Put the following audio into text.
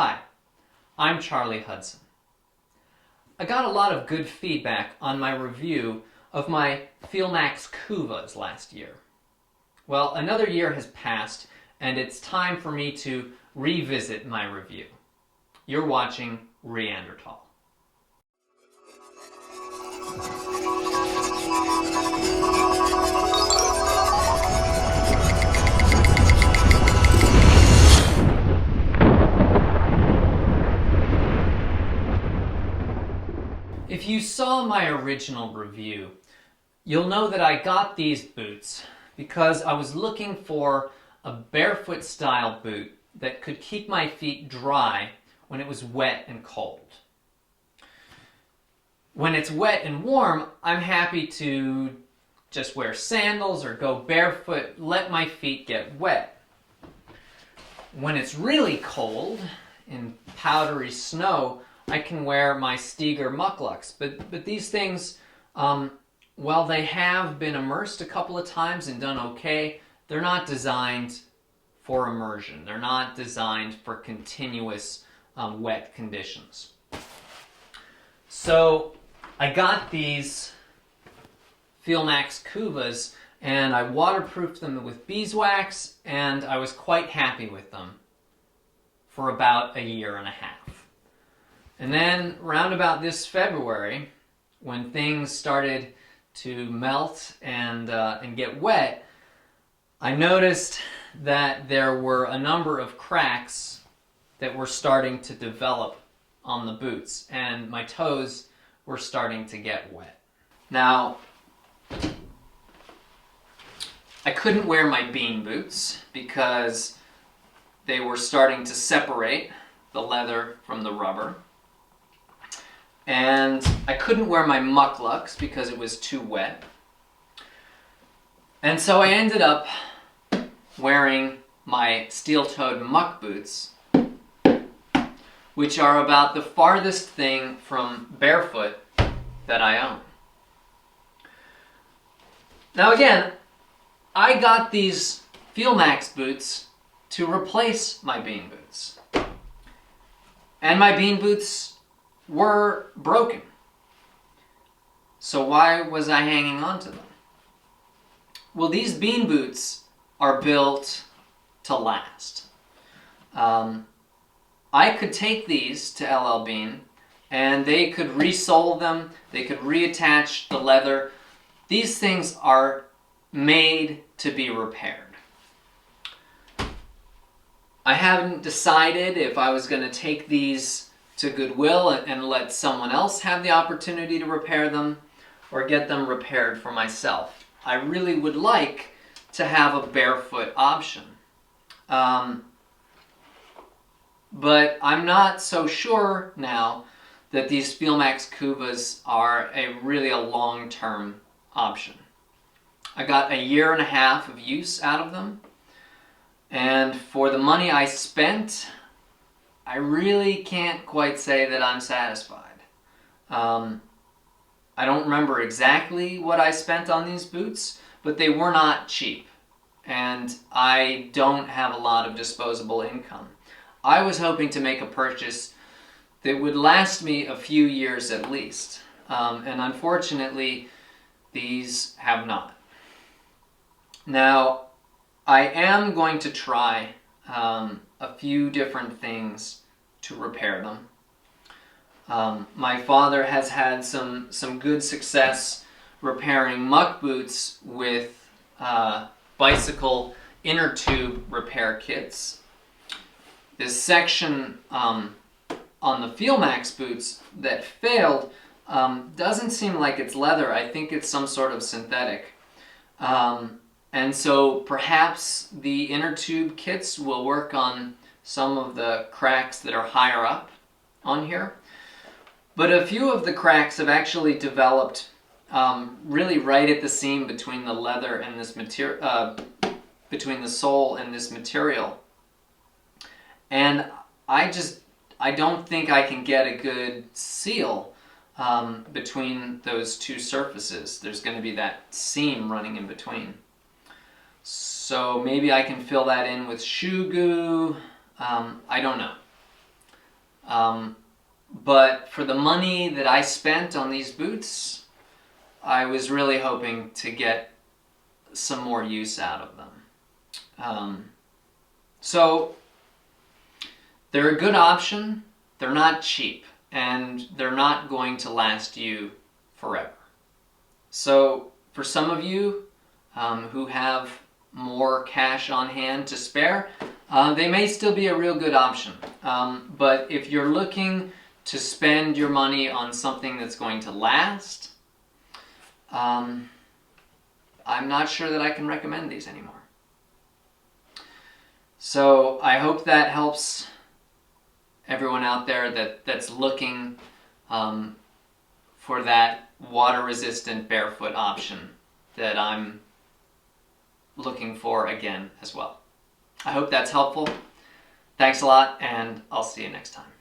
Hi, I'm Charlie Hudson. I got a lot of good feedback on my review of my Feelmax Kuuvas last year. Well, another year has passed and it's time for me to revisit my review. You're watching Reanderthal. If you saw my original review, you'll know that I got these boots because I was looking for a barefoot style boot that could keep my feet dry when it was wet and cold. When it's wet and warm, I'm happy to just wear sandals or go barefoot, let my feet get wet. When it's really cold, in powdery snow, I can wear my Steger mucklucks, but these things, while they have been immersed a couple of times and done okay, they're not designed for immersion. They're not designed for continuous wet conditions. So I got these Feelmax Kuuvas and I waterproofed them with beeswax, and I was quite happy with them for about a year and a half. And then round about this February, when things started to melt and get wet, I noticed that there were a number of cracks that were starting to develop on the boots, and my toes were starting to get wet. Now, I couldn't wear my bean boots because they were starting to separate the leather from the rubber. And I couldn't wear my mucklucks because it was too wet. And so I ended up wearing my steel-toed muck boots, which are about the farthest thing from barefoot that I own. Now again, I got these Feelmax boots to replace my bean boots. And my bean boots were broken. So why was I hanging on to them? Well, these bean boots are built to last. I could take these to L.L.Bean and they could resole them, they could reattach the leather. These things are made to be repaired. I haven't decided if I was going to take these to Goodwill and let someone else have the opportunity to repair them, or get them repaired for myself. I really would like to have a barefoot option. But I'm not so sure now that these Feelmax Kuuvas are really a long-term option. I got a year and a half of use out of them, and for the money I spent, I really can't quite say that I'm satisfied. I don't remember exactly what I spent on these boots, but they were not cheap, and I don't have a lot of disposable income. I was hoping to make a purchase that would last me a few years at least, and unfortunately, these have not. Now, I am going to try a few different things to repair them. My father has had some good success repairing muck boots with bicycle inner tube repair kits. This section on the Feelmax boots that failed doesn't seem like it's leather. I think it's some sort of synthetic. And so perhaps the inner tube kits will work on some of the cracks that are higher up on here. But a few of the cracks have actually developed really right at the seam between the leather and this material, between the sole and this material. And I don't think I can get a good seal between those two surfaces. There's going to be that seam running in between. So maybe I can fill that in with shoe goo. I don't know. But for the money that I spent on these boots, I was really hoping to get some more use out of them. So they're a good option. They're not cheap, and they're not going to last you forever. So for some of you who have more cash on hand to spare, they may still be a real good option. But if you're looking to spend your money on something that's going to last, I'm not sure that I can recommend these anymore. So I hope that helps everyone out there that's looking for that water-resistant barefoot option that I'm looking for again as well. I hope that's helpful. Thanks a lot, and I'll see you next time.